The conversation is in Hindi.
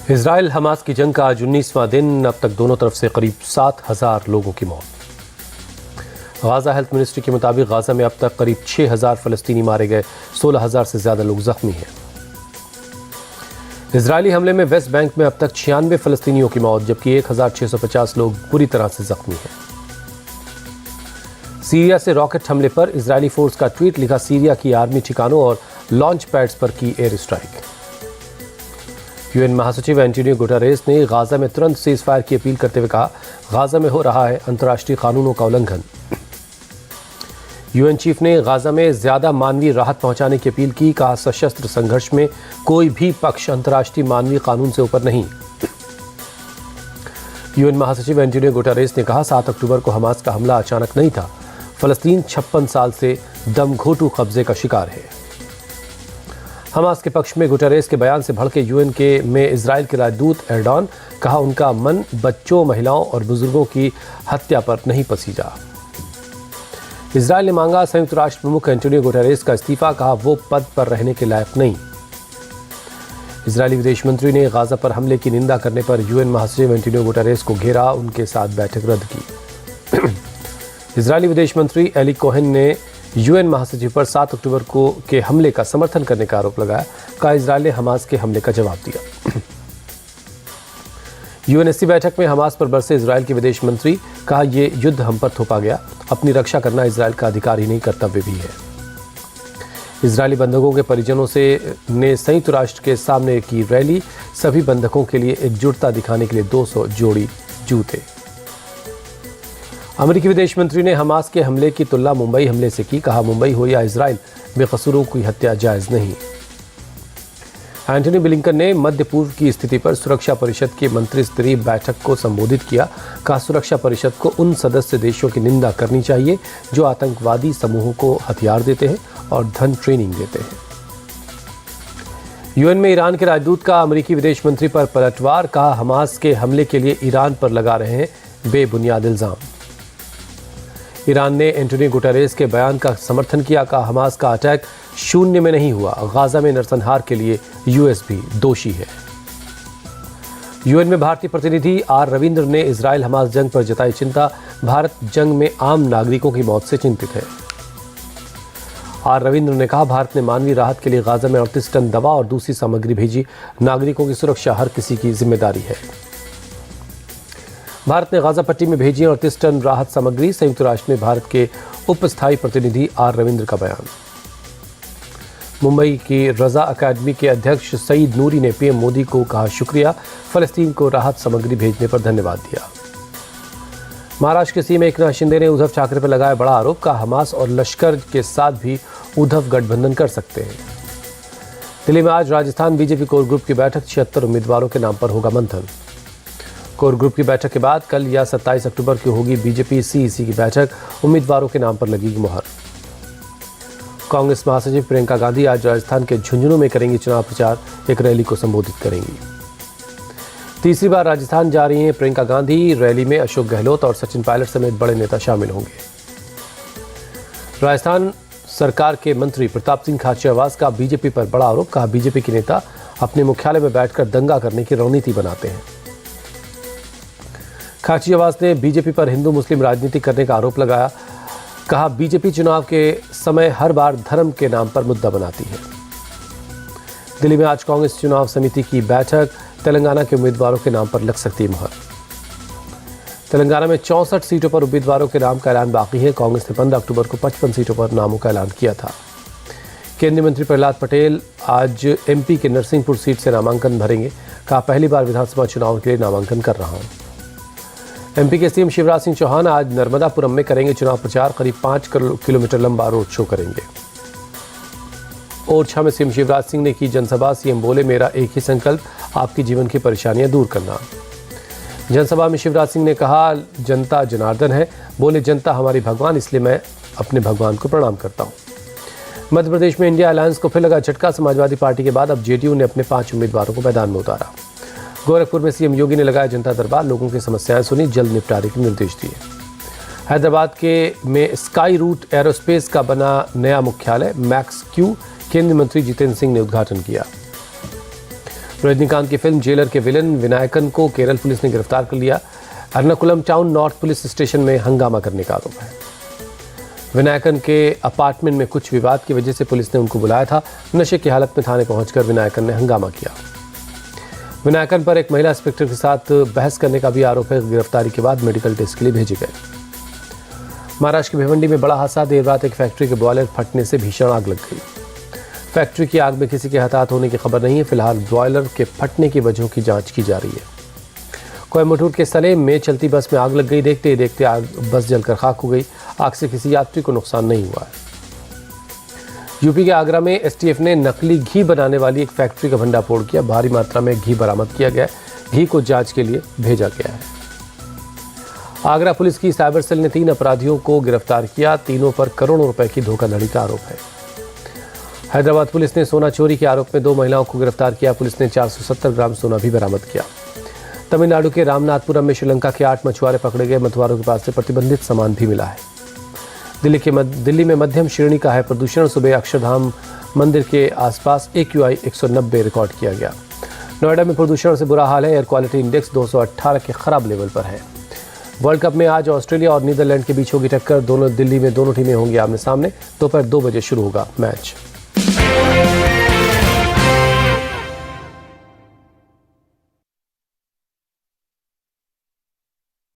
इजराइल हमास की जंग का आज 19वां दिन। अब तक दोनों तरफ से करीब 7,000 लोगों की मौत। गाजा हेल्थ मिनिस्ट्री के मुताबिक गाजा में अब तक करीब 6,000 फलस्तीनी मारे गए, 16,000 से ज्यादा लोग जख्मी हैं। इजरायली हमले में वेस्ट बैंक में अब तक 96 फलस्तीनियों की मौत, जबकि 1,650 लोग बुरी तरह से जख्मी हैं। सीरिया से रॉकेट हमले पर इजरायली फोर्स का ट्वीट लिखा, सीरिया की आर्मी ठिकानों और लॉन्च पैड्स पर की एयर स्ट्राइक। यूएन महासचिव एंटोनियो गुटेरेस ने गाजा में तुरंत सीज फायर की अपील करते हुए कहा, गाजा में हो रहा है अंतर्राष्ट्रीय कानूनों का उल्लंघन। यूएन चीफ ने गाजा में ज्यादा मानवीय राहत पहुंचाने की अपील की, कहा सशस्त्र संघर्ष में कोई भी पक्ष अंतर्राष्ट्रीय मानवीय कानून से ऊपर नहीं। यूएन महासचिव एंटोनियो गुटेरेस ने कहा, 7 अक्टूबर को हमास का हमला अचानक नहीं था। फलस्तीन 56 साल से दमघोंटू कब्जे का शिकार है। हमास के पक्ष में गुटेरेस के बयान से भड़के यूएन के में इजराइल के राजदूत एर्डोन, कहा उनका मन बच्चों, महिलाओं और बुजुर्गों की हत्या पर नहीं पसीजा। इजराइल ने मांगा संयुक्त राष्ट्र प्रमुख एंटोनियो गुटेरेस का इस्तीफा, कहा वो पद पर रहने के लायक नहीं। इजरायली विदेश मंत्री ने गाजा पर हमले की निंदा करने पर यूएन महासचिव एंटोनियो गुटेरेस को घेरा, उनके साथ बैठक रद्द की। इजरायली विदेश मंत्री एली कोहेन ने यूएन महासचिव पर 7 अक्टूबर को के हमले का समर्थन करने का आरोप लगाया, कहा इजराइल ने हमास के हमले का जवाब दिया। यूएनएससी बैठक में हमास पर बरसे इजराइल के विदेश मंत्री, कहा यह युद्ध हम पर थोपा गया, अपनी रक्षा करना इजराइल का अधिकार ही नहीं कर्तव्य भी है। इजरायली बंधकों के परिजनों ने संयुक्त राष्ट्र के सामने की रैली, सभी बंधकों के लिए एकजुटता दिखाने के लिए 200 जोड़ी जूते। अमेरिकी विदेश मंत्री ने हमास के हमले की तुलना मुंबई हमले से की, कहा मुंबई हो या इजराइल, बेकसूरों की हत्या जायज नहीं। एंटनी ब्लिंकन ने मध्य पूर्व की स्थिति पर सुरक्षा परिषद की मंत्री स्तरीय बैठक को संबोधित किया, कहा सुरक्षा परिषद को उन सदस्य देशों की निंदा करनी चाहिए जो आतंकवादी समूहों को हथियार देते हैं और धन ट्रेनिंग देते हैं। यूएन में ईरान के राजदूत का अमेरिकी विदेश मंत्री पर पलटवार, कहा हमास के हमले के लिए ईरान पर लगा रहे हैं बेबुनियाद इल्जाम। ईरान ने एंटोनियो गुटेरेस के बयान का समर्थन किया, कहा हमास का अटैक शून्य में नहीं हुआ, गाजा में नरसंहार के लिए यूएस भी दोषी है। यूएन में भारतीय प्रतिनिधि आर रविंद्र ने इजराइल हमास जंग पर जताई चिंता, भारत जंग में आम नागरिकों की मौत से चिंतित है। आर रविंद्र ने कहा, भारत ने मानवीय राहत के लिए गाजा में 38 टन दवा और दूसरी सामग्री भेजी, नागरिकों की सुरक्षा हर किसी की जिम्मेदारी है। भारत ने गाजा पट्टी में भेजी 38 टन राहत सामग्री, संयुक्त राष्ट्र में भारत के उप स्थायी प्रतिनिधि आर रविंद्र का बयान। मुंबई की रजा अकादमी के अध्यक्ष सईद नूरी ने पीएम मोदी को कहा शुक्रिया, फलस्तीन को राहत सामग्री भेजने पर धन्यवाद दिया। महाराष्ट्र के सीएम एकनाथ शिंदे ने उद्धव ठाकरे पर लगाया बड़ा आरोप, कहा हमास और लश्कर के साथ भी उद्धव गठबंधन कर सकते हैं। दिल्ली में आज राजस्थान बीजेपी कोर ग्रुप की बैठक, 76 उम्मीदवारों के नाम पर होगा मंथन। कोर ग्रुप की बैठक के बाद कल या 27 अक्टूबर को होगी बीजेपी सीईसी की बैठक, उम्मीदवारों के नाम पर लगेगी मुहर। कांग्रेस महासचिव प्रियंका गांधी आज राजस्थान के झुंझुनू में करेंगी चुनाव प्रचार, एक रैली को संबोधित करेंगी। तीसरी बार राजस्थान जा रही हैं प्रियंका गांधी, रैली में अशोक गहलोत और सचिन पायलट समेत बड़े नेता शामिल होंगे। राजस्थान सरकार के मंत्री प्रताप सिंह खाचरियावास का बीजेपी पर बड़ा आरोप, कहा बीजेपी के नेता अपने मुख्यालय में बैठकर दंगा करने की रणनीति बनाते हैं। खाचरियावास ने बीजेपी पर हिंदू मुस्लिम राजनीति करने का आरोप लगाया, कहा बीजेपी चुनाव के समय हर बार धर्म के नाम पर मुद्दा बनाती है। दिल्ली में आज कांग्रेस चुनाव समिति की बैठक, तेलंगाना के उम्मीदवारों के नाम पर लग सकती है मुहर। तेलंगाना में 64 सीटों पर उम्मीदवारों के नाम का ऐलान बाकी है। कांग्रेस ने 15 अक्टूबर को 55 सीटों पर नामों का ऐलान किया था। केंद्रीय मंत्री प्रहलाद पटेल आज एमपी के नरसिंहपुर सीट से नामांकन भरेंगे, कहा पहली बार विधानसभा चुनाव के लिए नामांकन कर रहा हूं। एमपी के सीएम शिवराज सिंह चौहान आज नर्मदापुरम में करेंगे चुनाव प्रचार, करीब 5 किलोमीटर लंबा रोड शो करेंगे। ओरछा में सीएम शिवराज सिंह ने की जनसभा, सीएम बोले मेरा एक ही संकल्प, आपकी जीवन की परेशानियां दूर करना। जनसभा में शिवराज सिंह ने कहा जनता जनार्दन है, बोले जनता हमारी भगवान, इसलिए मैं अपने भगवान को प्रणाम करता हूं। मध्य प्रदेश में इंडिया अलायंस को फिर लगा झटका, समाजवादी पार्टी के बाद अब जेडीयू ने अपने 5 उम्मीदवारों को मैदान में उतारा। गोरखपुर में सीएम योगी ने लगाया जनता दरबार, लोगों की समस्याएं सुनी, जल्द निपटारे के निर्देश दिए। हैदराबाद में स्काई रूट एरोस्पेस का बना नया मुख्यालय मैक्स क्यू, केंद्रीय मंत्री जितेंद्र सिंह ने उद्घाटन किया। रजनीकांत की फिल्म जेलर के विलन विनायकन को केरल पुलिस ने गिरफ्तार कर लिया। Ernakulam town north police station में हंगामा करने का आरोप है। विनायकन के अपार्टमेंट में कुछ विवाद की वजह से पुलिस ने उनको बुलाया था। नशे की हालत में थाने पहुंचकर विनायकन ने हंगामा किया। विनायकन पर एक महिला इंस्पेक्टर के साथ बहस करने का भी आरोप है। गिरफ्तारी के बाद मेडिकल टेस्ट के लिए भेजे गए। महाराष्ट्र के भिवंडी में बड़ा हादसा। देर रात एक फैक्ट्री के बॉयलर फटने से भीषण आग लग गई। फैक्ट्री की आग में किसी के हताहत होने की खबर नहीं है। फिलहाल बॉयलर के फटने की वजहों की जांच की जा रही है। कोयम्बटूर के सलेम में चलती बस में आग लग गई। देखते ही देखते आग बस जलकर खाक हो गई। आग से किसी यात्री को नुकसान नहीं हुआ है। यूपी के आगरा में एसटीएफ ने नकली घी बनाने वाली एक फैक्ट्री का भंडाफोड़ किया। भारी मात्रा में घी बरामद किया गया। घी को जांच के लिए भेजा गया है। आगरा पुलिस की साइबर सेल ने 3 अपराधियों को गिरफ्तार किया। तीनों पर करोड़ों रुपए की धोखाधड़ी का आरोप है। हैदराबाद पुलिस ने सोना चोरी के आरोप में 2 महिलाओं को गिरफ्तार किया। पुलिस ने 470 ग्राम सोना भी बरामद किया। तमिलनाडु के रामनाथपुरम में श्रीलंका के 8 मछुआरे पकड़े गए। मछुआरों के पास से प्रतिबंधित सामान भी मिला है। दिल्ली में मध्यम श्रेणी का है प्रदूषण। सुबह अक्षरधाम मंदिर के आसपास AQI 190 रिकॉर्ड किया गया। नोएडा में प्रदूषण से बुरा हाल है। एयर क्वालिटी इंडेक्स 218 के खराब लेवल पर है। वर्ल्ड कप में आज ऑस्ट्रेलिया और नीदरलैंड के बीच होगी टक्कर। दिल्ली में दोनों टीमें होंगी आमने सामने। दोपहर 2 बजे शुरू होगा मैच।